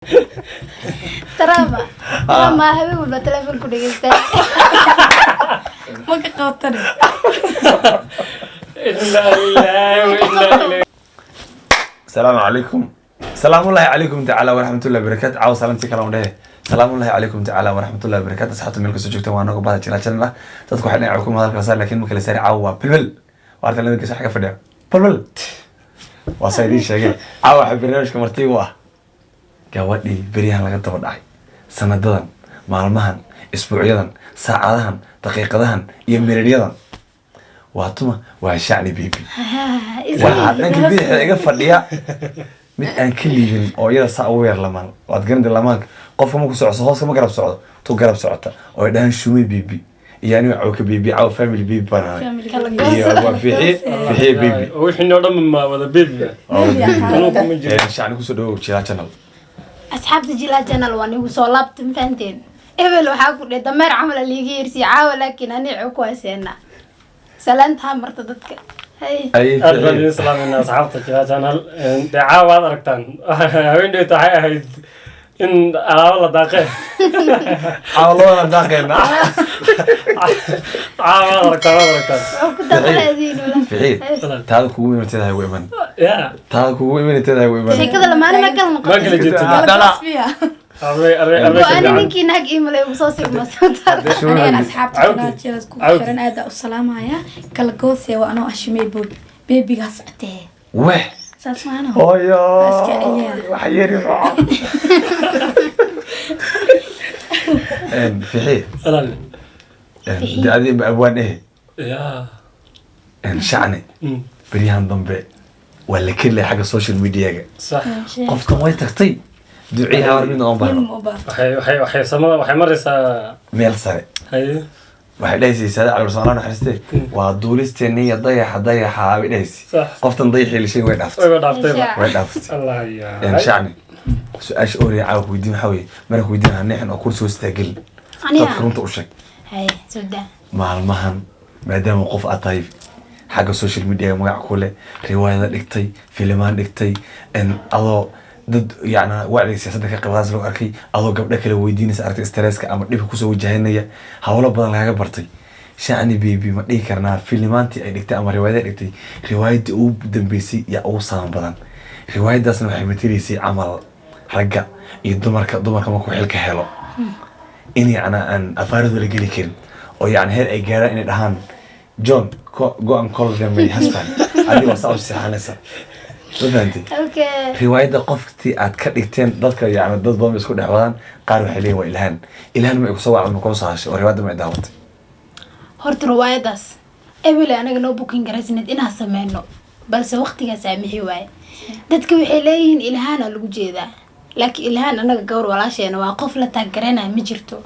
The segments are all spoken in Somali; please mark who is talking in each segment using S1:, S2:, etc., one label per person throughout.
S1: ترى ما هبي ولا تلفون كده جدا ما كقطري
S2: السلام عليكم. سلام الله عليكم تعالى ورحمة الله وبركاته. عاو سلامتي كلام ده. سلام الله عليكم تعالى ورحمة الله وبركاته. صحة ملك سجوكتم وانا قبضة جلالنا تذكر حنا يعوكم هذا الكسر لكن ممكن يصير عوا بلبل وعرفت لنا كيس حاجة فديا بلبل وصايدين شيء عوا حب برنامج كمرتي واه قوادي بريها لقد تبدأ سندان معلمهن أسبوعيا ساعدهن دقيقتهن يوميا واتما وشعني بيبي وعندك بيبي حاجة فديا mid aan ka liibin oo iyada saa ugu yar lamaan waad garanaysaa lamaanka qofka markuu socdo hoos ma garab socdo tu garab socota oo ay dhahan shumay bibi yani waxa ka bibi aw family bibi bana iyo waa fiixi bibi
S3: wixii noo dhan ma wada bibi anuu kuma jiro
S2: shacni ku soo dhaw jila channel
S1: asxaabta jila channel waan igu soo laabtay faanteen ebel waxa ku dhigay dameer camal liiga yarsi caawa laakiin ani ku hayseena salaanta marta dadka
S3: أهلا وسهلا أصحابتك يا جنال دعوة أركتان وين ده تعايد إن والله داقة
S2: والله داقة
S3: أركتان
S1: كنت أقول
S2: فعيد تعال كوي من تدا هو إيمان
S3: يا
S2: تعال كوي من تدا هو إيمان
S1: شيء كذا لما أنا
S3: ما قل جيت
S1: لا
S3: أنا
S1: نيجي نهج إيميل وصوصي مسافة
S4: أنا أصحاب تقولات جلس كوفرن هذا السلام عليا كل قوسي وأنا أشمي بول بيبي قصعته
S2: وح
S4: ساس معنا
S2: أوه وحيري معه في حي دي هذه بأبوان إيه
S3: يا
S2: شعني بريان ضمبي ولا كل حاجة سوشيال ميديا
S3: صح
S2: قفت ما يتغطي دعيها ورمين أمبارح
S3: وحي سما وحي مرسا
S2: ميل سري
S3: هاي
S2: waxay dhaysay sada cali rasulullah naxariiste waa duulisteeniya dayaxa ay dhaysay qoftan dayaxii lishay way dhaaftay
S3: Allah ya
S2: in shacni su'aash ooriya caaw weydiin waxa weeye marka weydiin hanixin oo kursi wastaagil dadka runta u sheeg
S1: hay suudan
S2: maalmahan maadaama qof atayf xagga social media magac ku leh riwaayada dhigtay filmaan dhigtay in adoo dad yaana wacdi siyaasadda ka qaybqaadaysa loo arkay adoo gabdho kale weydiinaysa aragtay stresska ama dhib ku soo wajahanaya hawlo badan laga bartay shacni baby ma dhigi karnaa filmaantii ay dhigtay ama riwaayada dhigtay riwaayadii ugu dambeysay yaa ugu saaman badan riwaayadaasna waxay matalaysay camal ragga iyo dumarka markuu xilka helo in yaana aan afaaradu la geli karin oo yaana heer ay gaaraan inay dhahaan John go and call them my husband adiga saa u saxanaysa وفهمتي؟
S1: أوكي.
S2: رواية قفتي أتكلمتين ضدك يعني ضد بام يسكت حوالان قالوا حليه وإلهان إلهان ما يقصوا على المقوس عاش ورواية ما يداوت.
S1: هرت رواية داس. أبي أنا جنو بوكين جراسينت إنها سمعنو بس وقتي سامي هواي. ضدك وحليين إلهان الوجودة. لكن إلهان أنا جور ولا شيء أنا واقف لتجرنا مجرته.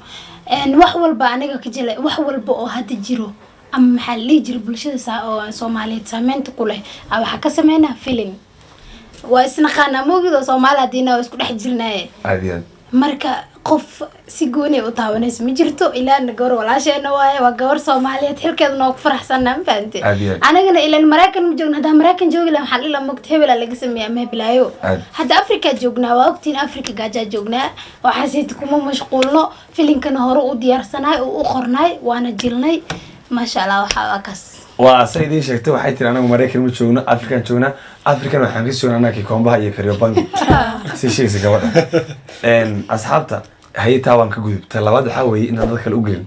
S1: إن وحول بعناك كجلا وحول بقى هتجرو. أما محلي جرب بالشيء سومالي سامين تقوله أو حكى سمعنا فيلم. وإسنا خانا موجود وصومالها دينا وإسكو نحجرنا
S2: عادي
S1: مركا قف سيقوني وطاونيس مجرتو إلا نقور ولا شيء نوايا وقور صوماليا تحل كذا نوك فرح سنة مفانتي أنا قلنا إلا المراكن مجونا هذا مراكن جوغي لهم حل إلا مكتهبلا اللي قسم يا مهبلايو حتى أفريكا جوغنا ووقتين أفريكا قاجا جوغنا وحسيتكم مشغولنا فيلين كان هرو وديار سناي وأخرناي وأنا جيلناي ما شاء الله وحاكس
S2: وسيدي شكتي waxay tiri anagu Mareykan ma joogno African waxaan ka joognaa anaki kombaha iyo Kariobangi si sheegay gabadha asxaabta hay'ata waan ka gudubtay labaad waxa weeye in dad kale u gelin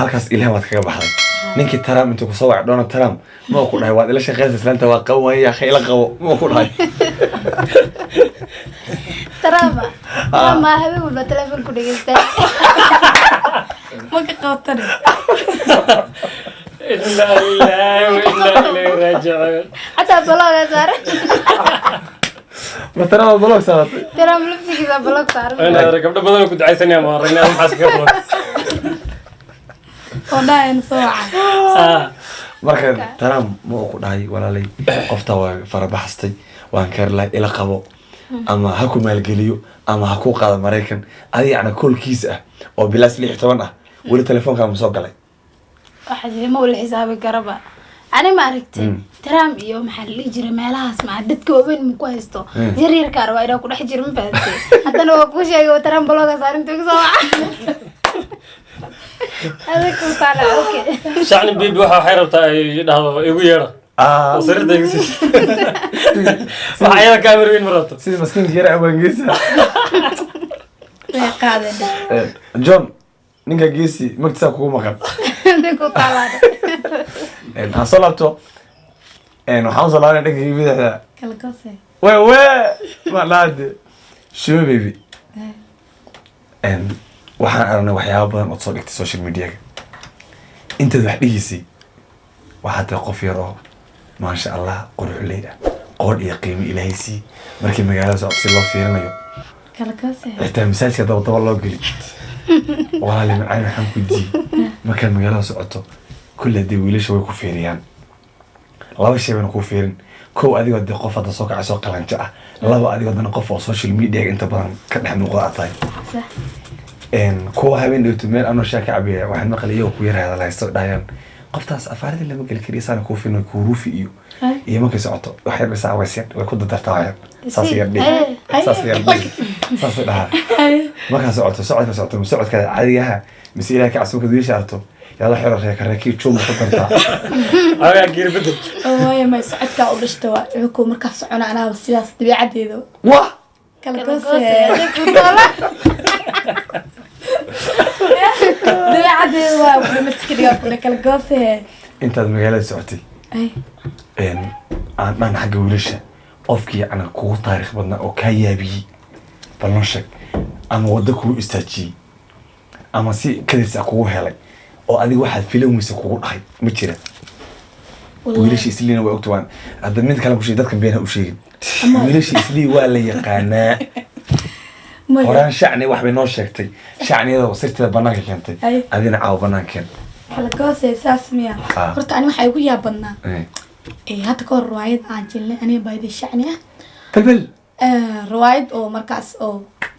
S2: halkaas ilaahay waad kaga baxday ninkii Trump intuu ku soo wacay Donald Trump ma ku dhahay waad ila shaqeynaysaa islaanta waa qawanaya khayla qabo ma ku dhahay
S1: Trump ma habeen wala telefoon ku dhigay
S4: ما كقطري
S3: إلا الله وإلا إليه راجعون
S1: حتى بلوغ صار
S2: مثلا بلوغ صار
S1: ترى ملبسي كذا بلوغ صار
S3: أنا قبل بدل كنت عايزني أمرنا أنا حاسس قبل
S4: والله نصوع
S2: marka Trump ma ku dhahay walaalay qofta waa farabaxstay waan karlay ila qabo ama ha ku maalgeliyo ama ha ku qaado Mareykan adiga ana koolkiis ah oo bilaas 16 ah wali telefoonka ma soo galay
S1: واحد ما ولا حسابي قربا أنا ما عرفت ترام يوم حل يجري مالها اسمع دتك وبين مكويستو جرير كاروا إذا كنا حجر من فاتي حتى لو أكو شيء وترام بلوغ صار أنتوا كسوع هذا كل طالع أوكي
S3: شعني بيبي وحا حيربتا يدهو يغيرا وصير دايس waxay kaamireen marato
S2: sidii maskiinka yar aan geesi
S4: way qaadeen
S2: John ninka geesi magtiisa kugu maqan
S1: هذا كل طالع
S2: aan soo laabto waxaan soo laabnay dhankii bidixda
S4: kala goosay
S2: ma laade shoo baby waxaan aragnay waxyaabo badan oo soo dhigtay social media intaad wax dhigisay waxaad tahay qof yar oo maasha Allah qurux leeyahay qood iyo qiimo ilaahay si markii magaalada socod si loo fiirinayo
S4: kala goosay
S2: xitaa masaajidka daba loo geli walaal macaan waxaan ku dii markaa magaalada socoto kulli dee wiilasha way ku fiiriyaan laba shay baan ku fiirin kow adigoo dee qof hadda soo kacay soo qalanjo ah laba adigoo dana qof oo social media inta badan ka dhex muuqda atahay kuwa habeen dhigto meel anoo shaaka cabiya waxaan maqlay iyago ku yaraada lahaysto dhahayaan qoftaas afaarada lama geli kariyo saana kuu fiirno kuu ruufi iyo markay socoto waxay dhisaa way ku dadartaa saas yar dhig saas dhaha markaa socoto socodka caadigaha mise ilaahay ka cabsi markaad wiilasha aragto yaada xero reekii juuma ku dartaa
S3: aga girbada
S4: way ma socodka u dhishto wuxuu markaa socona anaa sidaas dabiicadeedu
S2: wah
S4: kala goosay dabiicadeedu waa maskidiga kala goosay
S2: intaad magaalada socotay aan dhan xagga wiilasha qofkii ana kugu taariikh badnaa oo kaa yaabiyey bal noo sheeg ama waddo kugu istaajiyey ama si kadisa kugu helay oo adiga waxaad filamaysa kugu dhahay ma jira wiilasha isliina waa ogtawaan hadda mid kale ku sheeg dadka beenha u sheegin wiilasha islii waa la yaqaanaa horaan shacni wax bay noo sheegtay shacniyada sirteeda banaanka keentay adina caaw banaankeen
S4: kala goosay saas miya horta ani waxa igu yaabadnaa hadda ka hor riwaayad aan jilnay aniga baayday shacni ah
S2: balbal
S4: riwaayad oo markaas oo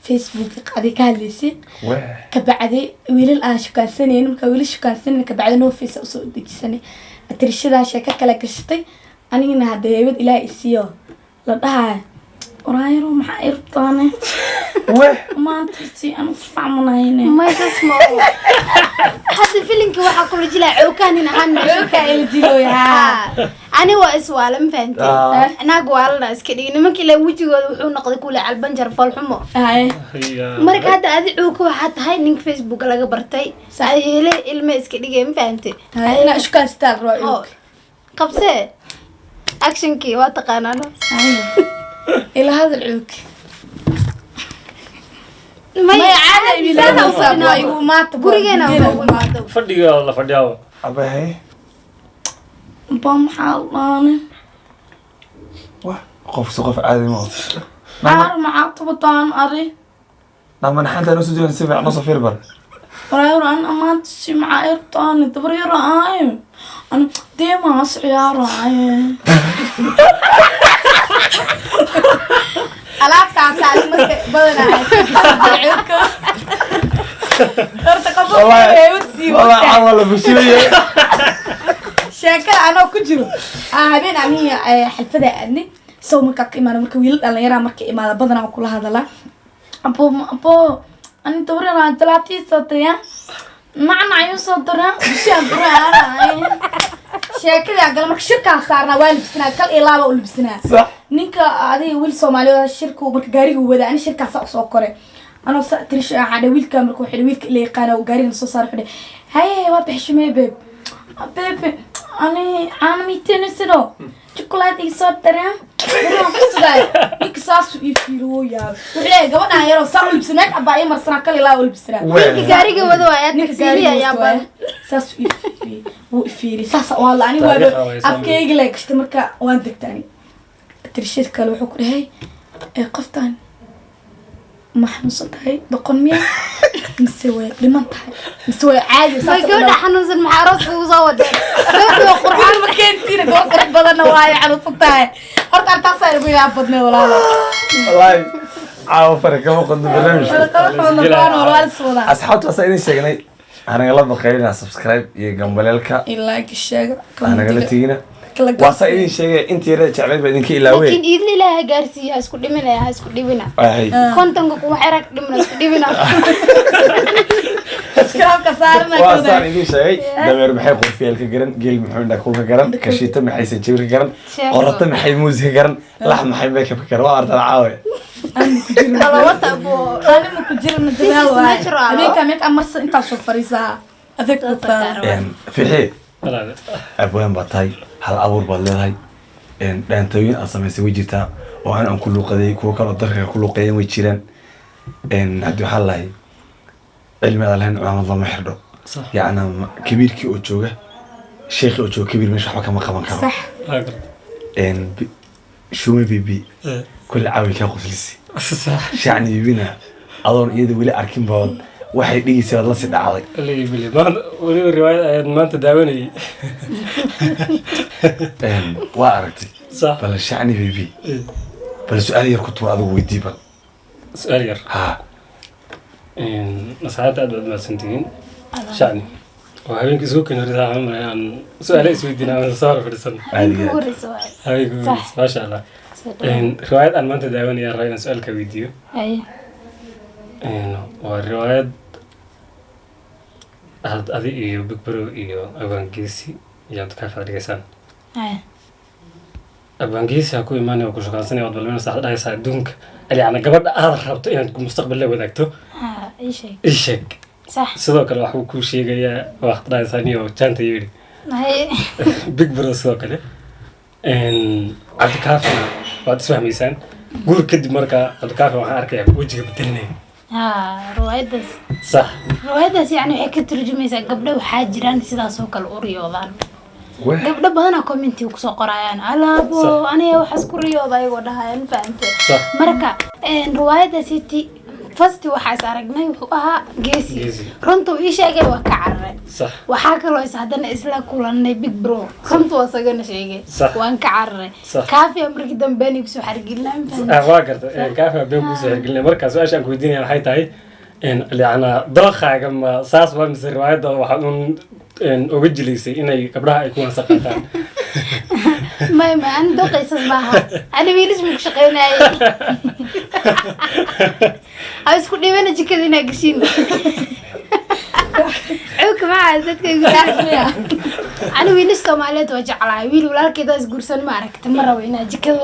S4: Facebook qadi ka hadlaysay ka bacdi wiilal aan shukaansaneen marka wiilal shukaansaneen ka bacdi noo fiisa soo dejisanay atirshada sheeka kala gashtay anigana hadda heebad ilaahay isiyo la dhahay oraayro maxaa irtaane maanta si aan fahmanayne
S1: ما اسمه هذا فيلم كي واحد كل جلا عوكان هنا عن
S4: ka ildiyo yaa
S1: أنا واسوال ما فهمت أنا قوالنا اسكدي إنه ممكن لو وجهه وحنا نقضي كل على البنجر فالحمو مرك هذا عوك واحد هاي نينك فيسبوك لا قبرتي هي لي إلما اسكدي ما فهمت
S4: أنا أشكال ستار رأيك
S1: قبسة أكشن كي واتقانا
S4: إلى هذا العوك
S1: ما
S4: عادة بلا وصلنا ما
S1: قرينا
S3: fadhiga la fadhiyaa
S2: abahay
S4: بام حالنا
S2: wah qof caadi ma
S4: عار مع طبطان أري
S2: nama naxanta noo soo jeedin si fiican noo soo fiir bar
S4: رايور أنا ما تسي مع إرطان تبري رأي أنا ديما أسعي رأي ألا كاسات مك بدنا عيوك ارتقبوا
S2: والله عوض بشوية
S4: شاكر أنا كجرو هبين أني حلفة أني سو مكاك إيمان مكويل أنا يرى مك إيمان بدنا وكل هذا لا أبو أنا تبري رأي ثلاثة صوتيا معنا يصدرها شابرا شاكر أقول مك شركة صارنا والبسنا كل إلابة والبسنا
S2: صح
S4: ninka adiga wiil Soomaaliyeed shirku marka gaariga wada ani shirkaas soo koray ana tirish hada wiilka markuu xidhay wiilka ilaa yaqaan oo gaariga soo saar xidhay hay waa bixishmay bebe ani miiteenisano chocolate soo daraa waxaan ku sugaay ninka saas ii fiiro yaa wixii gabadhan yar oo sax ulbisnaad abaa marsana kale ilaa ulbisnaa
S1: wiilka gaariga wada waa taxi ayaa baa
S4: saas ii fiiri saas wala ani waa afkeyga la gashta marka waan degtaani ترشيد كله وحكوا هاي قفتان ما حنوصلتهاي دقن مية مسوي لمن تحي مسوي عادي
S1: ما يقولنا حنوصل مع راسك وزود
S4: قرحان ما كان فينا قول قرح بدنا وهاي حنوصلتهاي هرت أرتصل بيا بدنا ولا
S2: والله عاو فرق كم قد برنامج
S3: أصحاب
S2: أصحابته أصلا إيش شغلي anagala baqaynaa subscribe iyo gambaleelka
S4: like sheega
S2: anagala tegina waa saa idin sheegay intii yara jeclayd baa idinka ilaawey
S1: laakiin idil ilaaha gaarsiiya isku dhiminaya ha isku dhibina kontonka kuma xerag dhimina isku dhibina
S4: subscribe-ka saarna
S2: waa saan idin sheegay dameer maxay qurfiyaalka garan geel muxuu indhaa kulka garan kashiita maxay sanjabirka garan qorata maxay muusika garan lax maxay makeupka garan waa ardada caawe
S1: talawata boo
S4: anima ku jirna dadaal waay habeenka make up marsa intaas soo fariisaa adeeg ku taar
S2: fiixi abwaan baa tahay hal abuur baad leedahay dhaantooyin aad samaysay way jirtaa oo aan ku luuqaday kuwa kaloo dalka ku luuqeeyeen way jiraan haddii waxaa lahay cilmi aad lahayn culamad lama xirdho yacna kabiirkii oo jooga sheekhi oo jooga kabiir meesha waxba kama qaban karo shume bibi kulli caawi kaa qoslisi shacni bibina adoon iyada weli arkin baad waxay dhigaysa waad la sii dhacday
S3: weliba riwaayad ayaad maanta daawanayay
S2: waa aragtay bal shacni bibi bal su-aal yar ku tuur adigu weydii bal
S3: su-aal yar
S2: haa
S3: asxaabta aad baad mahadsantihiin shacni oo habeenkii isugu keeni horeysa waxaan maray aan su-aale isweydiina ama soo hor fadhisan
S2: caadiga
S3: habeenkii maasha allah riwaayad aan maanta daawanaya raba inaan su-aal ka weydiiyo waa riwaayad aad adi iyo big bro iyo abwaangeesi iyo abdikaafi aad dhigaysaan abwaangeesi ha ku imaanay oo ku shukaansanaya waad balmina saxda dhahaysaa adduunka alyacna gabadha aad rabto inaad mustaqbal la wadaagto ii sheeg sidoo kale waxbuu kuu sheegayaa waqti dhahaysaa niyo jaanta yidhi big bro sidoo kale cabdikaafina waad isfahmaysaan guur kadib markaa cabdikaafi waxaan arkayaa wejiga bedelinaya
S1: riwaayadaas
S3: صح
S1: riwaayadaas yani waxay ka turjumaysaa gabdho waxaa jiraan sidaas oo kale u riyoodaan gabdho badanaa commenti kusoo qorayaan alaabo aniga waxaas ku riyooda ayagoo dhahayaan fahamte marka riwaayadaasiti fasti waxaas aragnay wuxuu ahaa geesi runta uu ii sheegay waa ka cararay waxaa kaloo is haddana isla kulanay big bro runta waa isagana sheegay waan ka cararay kaafiya markii dambeeni kusoo xargelinaa
S3: waa garta kaafiya been kusoo xargelinay markaa su-aasha aan ku weydiinaya waxay tahay yacnaa dookhaaga ma saas waa mise riwaayadda waxaad un uga jilaysay inay gabdhaha ay ku wansa qaataan
S1: ما أنا دوقي صباحا أنا بيلش مك شقيناي عايز كل يوم أنا كذا ناقشين عوك معه ذاتك يقول أنا بيلش سوماليت وجع على ويل ولا كذا يقول سن ما ركت مرة وين كذا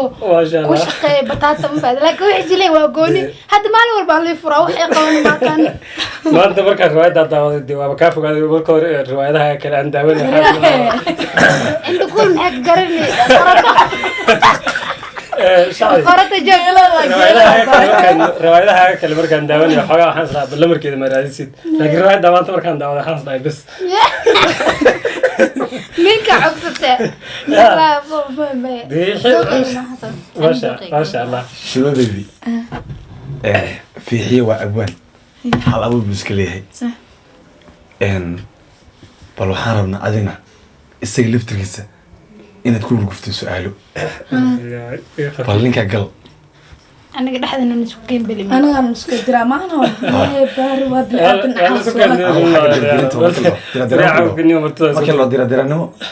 S1: وش قي بطاطا مفاد لكن ويجي لي وأقولي هذا ما له بالله فراوح يقون ما كان
S3: ما أنت بركة رواية ده دوا بكافو قاعد بركة رواية ده كان عند أول
S1: أنت كل محك قرني قرأت جميلة
S3: رواية ده كان بركة داوني حاجة حنسنا بالأمر كده ما رأيسيد لكن رواية ده ما أنت بركة داوني حنسنا بس
S1: منك عقصته
S3: ما شاء الله
S2: شنو بيبي في حي وأبوان هل أبو بسكليه
S4: صح
S2: بل وحاربنا أذنا استقلفت الكيسة إن تكون وقفت سؤاله بل لينك قل
S1: أنا قد أحد أن نسكين بلي
S4: أنا نسكت دراما أنا بار
S3: أنا سكت
S2: دراما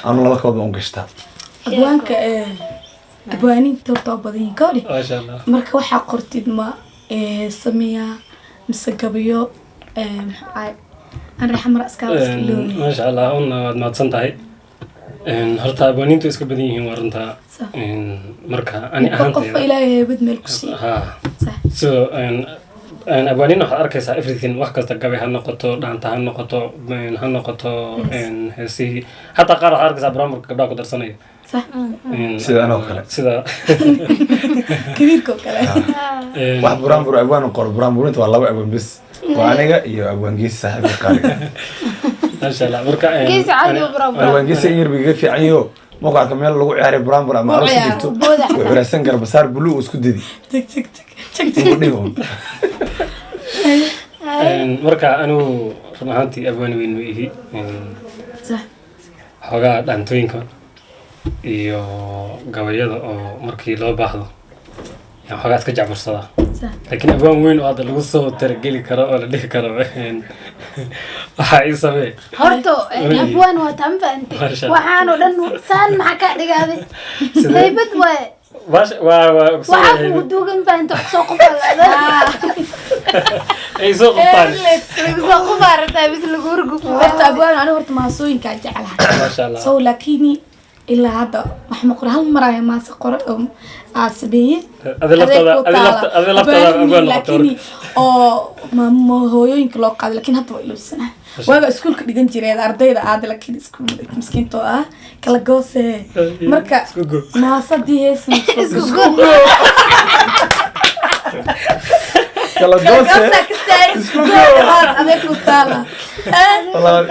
S2: أنا لا كود أنقشتها
S4: أبوانك أبواني توتو بدين كوري
S3: ما شاء الله
S4: مركب حقرتي ما سمية مسكبيو أنا راح أمر أسكال
S3: ما شاء الله أنا ما تصنتهاي هرتا أبوانينتو إسكت بدين هو رنتا مركا أنا أهانتي
S4: قف إلى بد ملكسي
S3: ها
S4: صح
S3: so أبوانين waxaad arkaysaa everything wax kasta gabi ha noqoto dhaanta ha noqoto heesihii xataa qaar waxaad arkaysaa barnaamijka gabdhaha ku darsanaya
S4: صح
S2: sida anoo kale
S3: sida
S4: كبيركو كلا
S2: wax buraanbur abwaan qor buraanburinta waa laba abwaan bis waa aniga iyo abwaan geesi saaxiibka qaaliga
S3: ما شاء الله marka
S1: geesi caadi u buraanbur
S2: abwaan geesi in yar biga fiican iyo موقعك ميل لو عياري برامبر ama aroos digto warasan garbasaar blue isku didi
S4: تك تك تك تك
S3: marka anu run ahaantii abwaan weyn weeyi
S4: صح
S3: xogaa dhaantooyinka iyo gabayada oo markii loo baahdo yaa xogaa iska jacbursadaa
S4: صح
S3: laakiin abwaan weyn oo hadda lagu soo targeli karo oo la dhihi karo waxaa ii samee
S1: horto abwaan waa tan fahanti
S3: Masha Allah.
S1: waxaan oo dhan saan maxaa ka dhigaaday haybad waaye
S3: waa
S1: waxaa kugu duugan fahanti wax soo qofalada
S3: ay soo qabtaan
S1: soo qofaartaa bis lagu urgufu
S4: horta abwaan aniga horta maasooyinkaa jeclahay
S3: maasha allah
S4: so laakini ilaa hadda wax ma qora hal mar ayaa maase qora oo aa sameeyey
S3: adi laftada abwaan
S4: lakini oo hooyooyinka loo qaaday lakin hadda waa ilowsanaa waaga iskuulka dhigan jireed ardayda aada lakin iskuul miskiintoo ah kala goose marka maasadii heesna
S2: kala goose
S4: adeeg ku taala
S2: walaal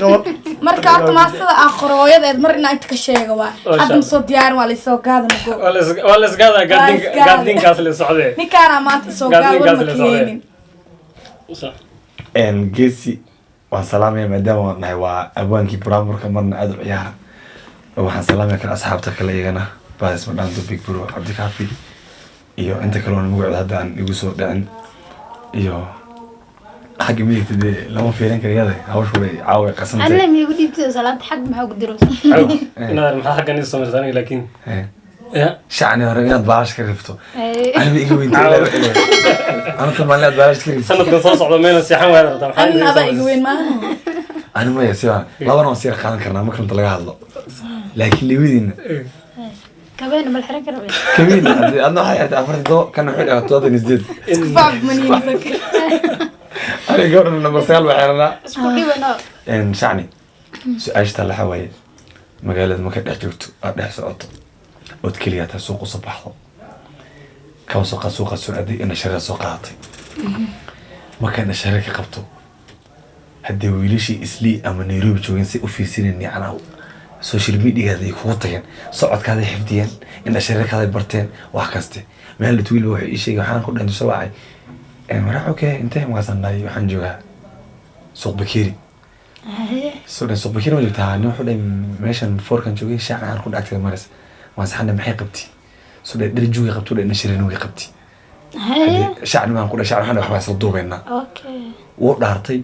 S2: qabad
S4: marka horta maasada aan qoro hooyadeed mar inaa inta ka sheega waa hadda masoo diyaarin waa laysoo gaada mago
S3: waa la isgaadaa gaadinkaas la socdee
S4: ninkaana maanta isoo gaada war ma keenin
S2: geesi waan salaamaya maadaama waan nahay waa abwaankii buraamurka marna aada u ciyaara waxaan salaamaya kale asxaabta kale iyagana baadis madhaanto big bro cabdikaafi iyo inta kaloona magacooda hadda aan igu soo dhicin iyo xagga midigta dee lama fiirin kariyada hawshu way caawa qasantay
S1: anna miigu dhiibtay salaanta xag maxaa ku diro
S3: inaad maxaa xaggan ii soo martay aniga laakiin ya
S2: shacni hore inaad baalash ka rifto aniga iga weynta anta maalin aad baalash ka rifto
S3: sanadkan soo socda mayna seexan waada rabtaa maxaa
S4: anin adaa iga weyn maaha
S2: ani maya siba labana waan sii qaadan karnaa marka inta laga hadlo laakiin liwidiina
S1: kabeena mal xiran kara
S2: كمين أنا هاي أفرد دو كان حلو أتوضى نزيد
S4: iskfaaf maniinsak
S2: أنا قبل إنه مرسال بحرنا
S1: isku dhibano
S2: إن شعني سأجت على حواي مقالة ما كان أحجوت أحس أطو وتكلياتها سوق صباحه كم سوق السعودي إن شري سوق عاطي ما كان الشركة قبته هدي ويليشي إسلي أما نيروبي شو ينسي وفي سنين عناو social media هذا يكون طيان صعد كذا حفديان إن الشركة هذا برتين وحكستي ما اللي تويل وحي شيء وحنا كنا عنده سواعي مرحبا كه انتهى مقاسنا ناي وحنجوها سوق بكيري سوق بكيري ما جبتها نوع حدا ماشان فور كان جوي شعر عن كل أكثر مرس ما سحنا محي قبتي سوق درجوي قبتوا لأن شرينوي قبتي شعر ما نقول شعر حنا وحبا يصدوا بيننا
S1: اوكي
S2: ودارتي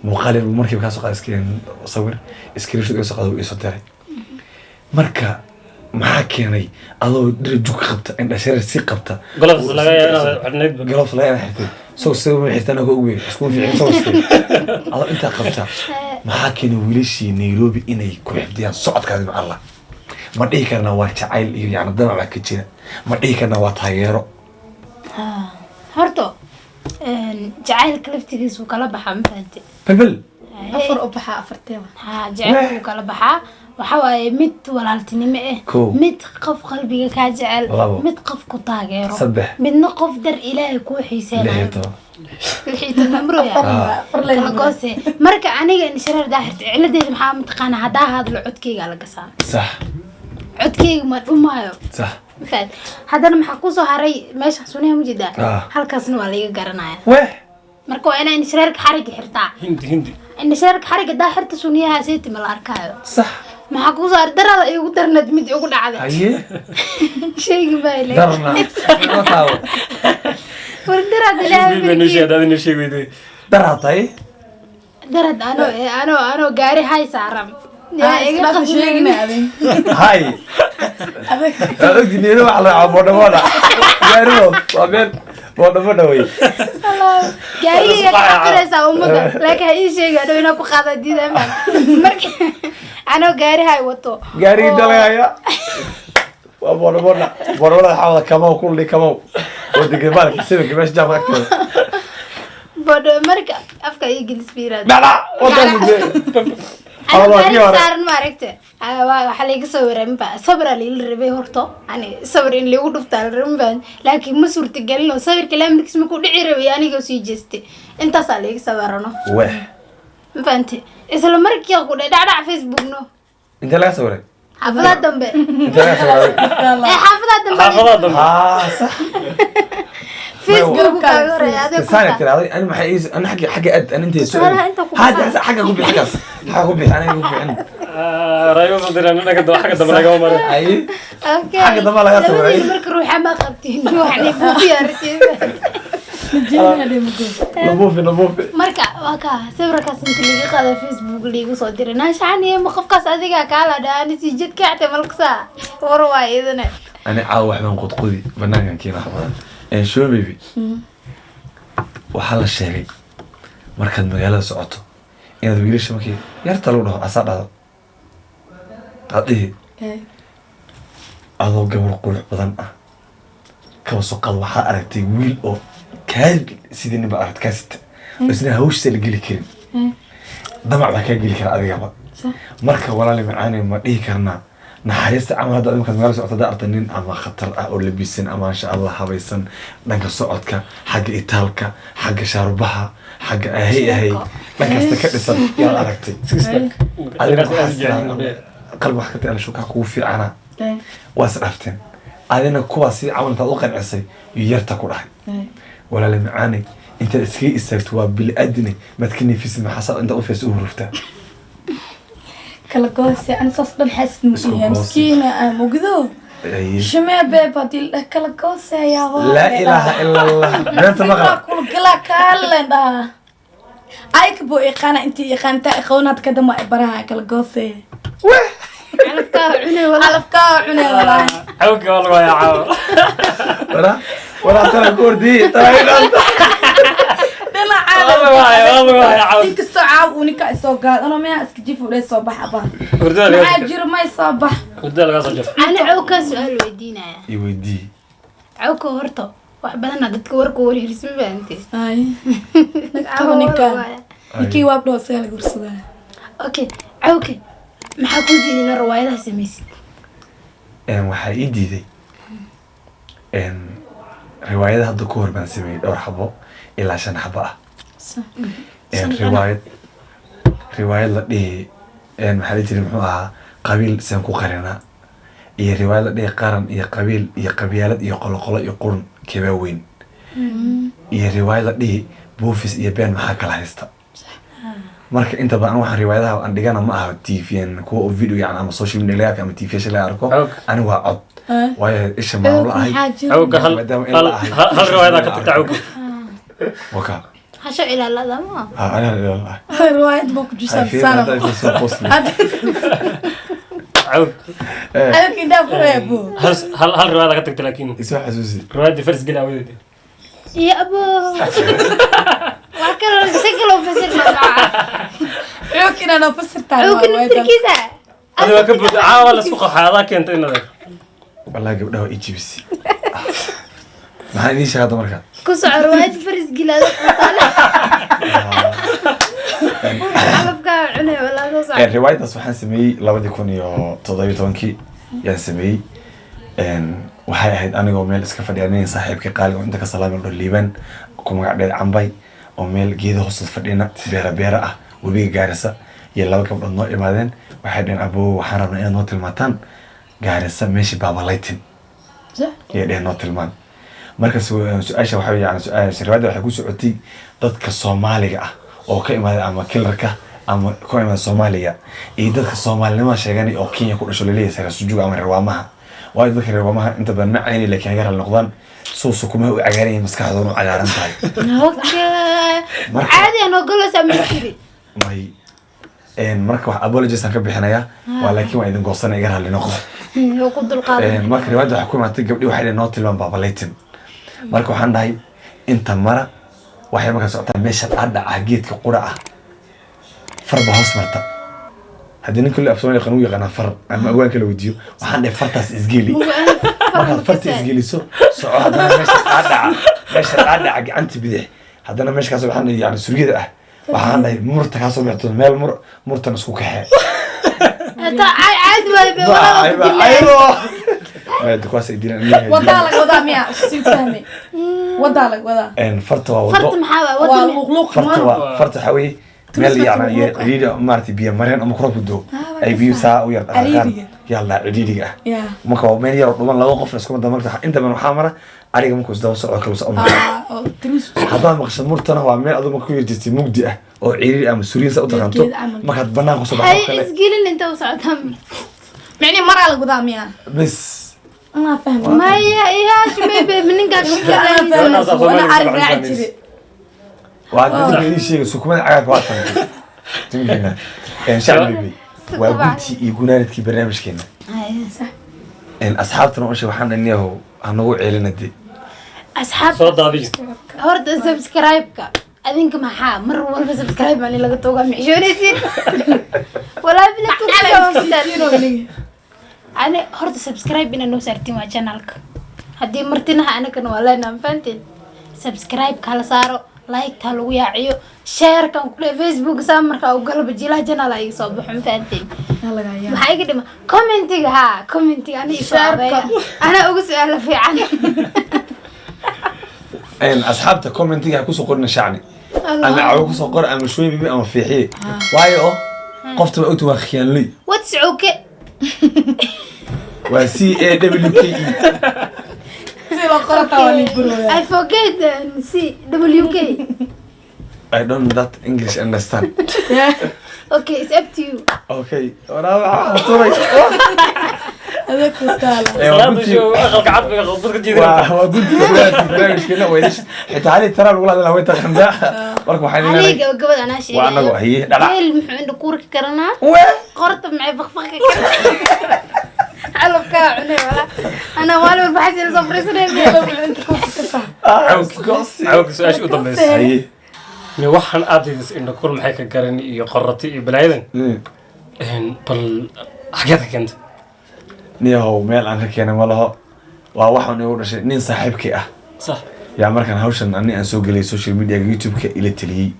S2: مقالب المركب كاسو قاد اسكرين صور اسكرين شو يسو قادو يسو داري marka maxaa keenay adoo dirju ka qabta in dhashar si qabta
S3: golofs laga yaabaa xidhnayd
S2: golofs laga yaabaa soo soo xirtana ugu weyn isku fiican soo adoo inta qabta maxaa keenay wiilashii Nairobi inay ku xifdiyaan socodkaada ma Allah ma dhihi karna waa jacayl iyo yaana damac ka jira ma dhihi karna waa taageero
S1: horto jacaylka laftigiisu kala baxaa ma fahanti
S2: balbal
S4: afar u baxaa afarteeba
S1: ha jacaylku kala baxaa waxa waaye mid walaaltinimo ah mid qof qalbiga ka jecel mid qof ku taageero midna qof dar ilaahay ku xiiseenayo lixita namro ya kala goose marka aniga in sharar daahirta ciladeeda maxaa mutaqaana hadaa hadlo codkeyga la gasaa
S2: sax
S1: codkeyga ma dhumaayo
S2: sax
S1: faad hadana maxaa ku soo haray meesha sunaha mujida halkaasna waa laga garanaya
S2: weh
S1: marka waa inaan shararka xariga xirtaa
S3: hindi
S1: in shararka xariga daahirta sunaha seeti ma la arkaayo
S2: sax
S1: maxaa ku soo darada igu darnad mid ugu dhacday
S2: haye
S1: sheegi baa ilaa
S2: darna ma taawo
S1: darada ilaahay
S3: bibenu sheedadina sheegayday
S2: daratay
S1: darad ano gaari hay saaram yaa iga
S4: sheegina adin
S2: هاي أقول نيرو على عبودة ولا نيرو وابين بودة وي
S1: gaari ka qadaysa umada laakiin hay sheegado inaa ku qaada diidama marka ano gaari hay wato
S2: قاري دلعيا وبودة حاول كمان كل كمان ودي كمان كسبك كمان جاب أكتر
S1: bodo marka afka ay gelis fiirad
S2: لا وده
S1: أنا gaari saaran ma aragtay waxa la iga soo waran ba sabra la rabay horto ani sabr in lagu dhuftaa rabaan laakiin ma suurta galino sabirka laamix ma ku dhici rabay aniga soo jeestay intaas la iga sabarano
S2: واه
S1: ma fahanti isla markii ku dhacay Facebook no
S2: أنت لا سوري
S1: xafada dambe
S2: أنت لا سوري
S1: xafada dambe
S2: صح
S1: Facebook ka horeeyay
S2: تسانك ترى أنا ما حيز أنا حاجة قد أنا أنت هذا حاجة كوبي حاجة كوبي أنا كوبي أنا
S3: رايو صدر أنا كده حاجة دم لقى مرة
S2: أي
S1: اوكي
S2: حاجة دم لقى سوري
S1: marka ruuxa ma qabtiin waxni ku fiirtay
S4: نجينا هذا مقول
S2: نبوفي
S1: marka waa ka sawirkaas inta laga qaaday Facebook liigu soo diray naashani ma qofkaas adiga kala dhaani si jidka xatay malkasa war waa idin
S2: أنا عاوح من قدقودي بنان كينا حمد إن شو بيبي وحلا الشيء مركز مجال سعته إن ذا بيرش مكي يرتلونه أصعد هذا قضيه هذا جمر قول بدن كوسق الوحاء أرتي ويل أو كاد سيدني بقى كاست بس أنا هوش سلقي لي كريم دمع بكا جيل كرا أذيع بقى مركز ولا لي معاني ما إيه كرنا نحرست عم هذا ممكن مجال سعته ده أرتنين أما خطر أقول لبيسن أما إن شاء الله حبيسن نك سعتك حاجة إيطالك حاجة شربها حاجة هي لك استكدس يا أرتي قلب حكتي أنا شو كأكو في أنا واسرفتين أنا كواسي عمل تطلق العصي يرتكوا راح ولا لمعاني أنت اسكي استوى بالأدنى ما تكني في سمع حصل أنت أوفي سوق رفته
S4: كلا قوسي أنا صصب الحس مسكينة موجودة شمع بيبادي كلا قوسي يا الله
S2: لا إله إلا الله أنت مغرب
S4: كل كلا كلا أيك بو إخانا أنت إخانة إخوانات كده ما إبراها كلا قوسي على فكار عني والله
S3: عوك والله يا عاو
S2: ولا ترى كوردي ترى
S4: لا عالم
S3: والله يا عاو
S4: إنك الصعاب ونك الصوغات أنا ما أسكجيف ولا صباح أبا
S3: وردال
S4: ما أجر ما يصبح
S3: وردال غاصل جف
S1: أنا عوكا سؤال ويدينا
S2: يودي
S1: عوكا ورطو وحبنا dadka warka wari hirsan baanti
S4: أي نكتونيكا نكي وابدو سهل قرصدا
S1: okay عوكا maxaa ku diidina riwaayadaha samaysid
S2: waxaa ii diiday riwaayada hadda ku hor baan sameeyay dhowr xabo ilaa 5 xabo ah riwaayad la dhihi maxaa la jiri muxuu ahaa qabiil saan ku qarinaa iyo riwaayad la dhihi qaran iyo qabiil iyo qabyaalad iyo qoloqolo iyo qurun kebaa weyn iyo riwaayad la dhihi buufis iyo been maxaa kala haysta marka inta badan waxaan riwaayadaha aan dhigana ma aha TV-n kuwa oo video yani ama social media ama TV la arko ani waa cod waayo isha maamul ahay
S3: عوك هل رواية كنت تعوك
S2: waka
S1: hasho ilaalada ma
S2: ana ilaa
S4: رواية بوك جسد سنة
S3: عوك
S4: أنا كده فريبو
S3: هل رواية كنت لكن
S2: isoo xasuusi
S3: رواية دي فرس قلنا ويدي
S1: ya abo waa kala shakalo fasir ma
S4: يمكن أنا فسرت على
S1: عوكا
S4: رواية
S1: naftirkiisa
S3: هذا كبر عاول سوق حاضر كنت إنه
S2: wallahi gabdhaha waa EGBC maxaa idin sheegay marka
S1: ku soco riwaayad faris gilaada alabka cunay wala soo soco
S2: riwaayadaas waxaan sameeyay 2017 yaan sameeyay waxay ahayd anigoo meel iska fadhiya nin saaxiibkii qaali oo inta ka salaamay oo liiban ku magac dheer cambay oo meel geedo hoos fadhina beera ah wabiga Gaarisa iyo laba gabdhood noo imaadeen waxay dheen abo waxaan rabnaa inaad noo tilmaataan Gaarisa meeshii baabalaytin iyo dheen noo tilmaan marka su'aasha waxa weeyaan su'aasha riwaayada waxay ku socotay dadka Soomaaliga ah oo ka imaaday ama killarka ama ku imaaday Soomaaliya iyo dadka Soomaalinimada sheeganay oo Kenya ku dhashay leeyahay sujuuga ama riwaamaha waayo dadka riwaamaha inta badan ma ayni laakiin gaar noqdaan suusukumaha u cagaaran maskaxdoodu cagaaran tahay
S1: caadi aan ogolaasay maskiri
S2: may marka wax apologies aan ka bixinaya waa laakiin waa idin goosanay iga hal noqdo
S1: ku dulqaaday
S2: marka riwaayada waxa ku imaatay gabdhi waxay noo tilmaan baabalaytin marka waxaan dhahay inta mara waxay marka socotaa meesha dhacda ah geedka qura ah farba hoos marta haddii nin kulli afsoomaali qanu yaqaan far ama awaan kala wadiyo waxaan dhahay fartaas isgeeli marka farta isgeeliso soco haddana meesha dhacda gacanta bidix haddana meesha kaasoo waxaan yani suriyada ah waxaan dhahay murta kaasoo bixto meel murtan isku kaxee
S1: عاد ولا
S2: ايوه ما دكواس يدينا
S4: وضالك وضع ميا سيفهمي وضالك وضع
S2: ان فرت
S1: فرت محاوى
S4: والمغلوق
S2: فرت حوي مال يعني عيد مارتي بيا مرين ام كروب دو اي بيو ساعه وير دقان يلا عيديga ma ko meel yar dhuman laba qof isku mid marka inta ban waxa mara ariga ma ku soo socdo kala soo hadaan maqsad murtana waa meel aduma ku yirtay mugdi ah oo ciiri ama suriin sa u taqanto marka banaan ku soo baxo kale
S1: isgelin inta u socotaan
S4: يعني مرة على قدام يا
S2: بس
S4: أنا فاهمة
S1: maya ihaash maybe ninkaa
S4: وأنا عارف راعي
S2: waa dadka idin sheegay sukumada cagaarka waa tagtay timkeena shacbibi waa gunti iyo gunaanadkii barnaamijkeena asxaabtana u sheeg waxaan aniyaho anagu ceelinade
S1: asxaab
S3: soo daadiyo
S1: horta subscribe-ka adinka maxaa mar walba subscribe mali laga toogaa mixshoonaysiin walaa bila tuugaa ani horta subscribe ina noo saartiin waa channelka haddii martinaha anagana waa leenaha mafahanteen subscribe kala saaro like taa lagu yaaciyo sharekan kule facebook saa markaa u galaba jilaha channel ay soo baxo mafahanteen maxaa iga dhima commentiga haa commentiga ani isaabeeya ana ugu su-aala fiican
S2: asxaabta commentiga ha kusoo qorina shacni ama cawo kusoo qor ama shooy bibi ama fiixiye waayo oo qofta waa ogta waa khiyaanley
S1: what's okay
S2: waa CAWKE
S1: I forget CWK.
S2: I don't that English understand.
S1: Okay, it's up to you.
S2: Okay. Wala turay.
S4: هذا كتالا
S3: salaada show aqalka cadbiga qodobka jiidina
S2: waa guddi barnaamijkeena weydish xitaa hali tara lagu laada way taqandaa marka waxaan
S1: علي
S2: leeyahay
S1: gabagabad anaa sheegay
S2: waa anagu haye dhalac
S1: meel muxuu indha kuurka karanaa qorta maxay faqfaqi karanaa calabkaa cunay wala ana maalin walba xasil soo fariisanay muxuu inta kuurka kasaa
S3: cawka su-aasha u dambaysa
S2: haye
S3: mi waxaan aadaydas indha kur maxay ka garan iyo qorati iyo balaayadan bal xageed ka keenta
S2: niyahow meel aan ka keenay ma laho waa waxaan igu dhashay nin saaxiibkii ah
S3: sax
S2: yaa markaan hawshan ani aan soo gelay social media youtube-ka ila taliyey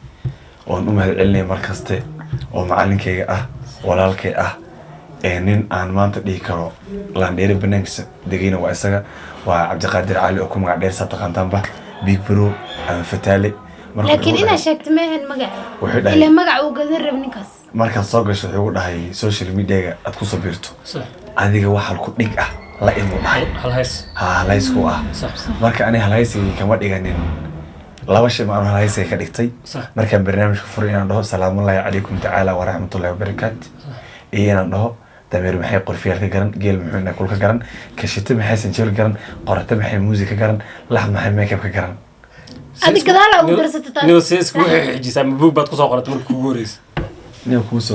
S2: oon u mahad celinay mar kaste oo macalinkayga ah walaalkay ah nin aan maanta dhihi karo landheere banaankiisa degayna waa isaga waa cabdiqaadir cali oo ku magac dheer saa taqaantaanba big bro ama fataale
S1: laakiin inaa sheegta maahan magaca
S2: wuxuu dhahay
S1: ilaa magaca uu gadan rab ninkaas
S2: markaad soo gasho wuxuu ugu dhahay social media-ga aad ku sabirto
S3: sax
S2: adiga wax halku dhig ah la imu dhahay
S3: hal hays
S2: halaysku ah
S3: sax
S2: marka ani halaysigii kama dhiganin laba shay maan halaysiga ka dhigtay
S3: sax
S2: markaan barnaamijka furay inaan dhaho salaamullaahi calaykum tacaala waraxmatullahi wabarakaatu iyo inaan dhaho dameer maxay qorfiyaal ka garan geel muxuu inaa kul ka garan kashito maxay sanjeel garan qorata maxay muusig ka garan lax maxay makeup ka garan
S1: adi gadaala ugu darsata taas
S3: niyo si isku xijisa ma buug baad ku soo qoratay markii ugu horreysay
S2: nin kuuso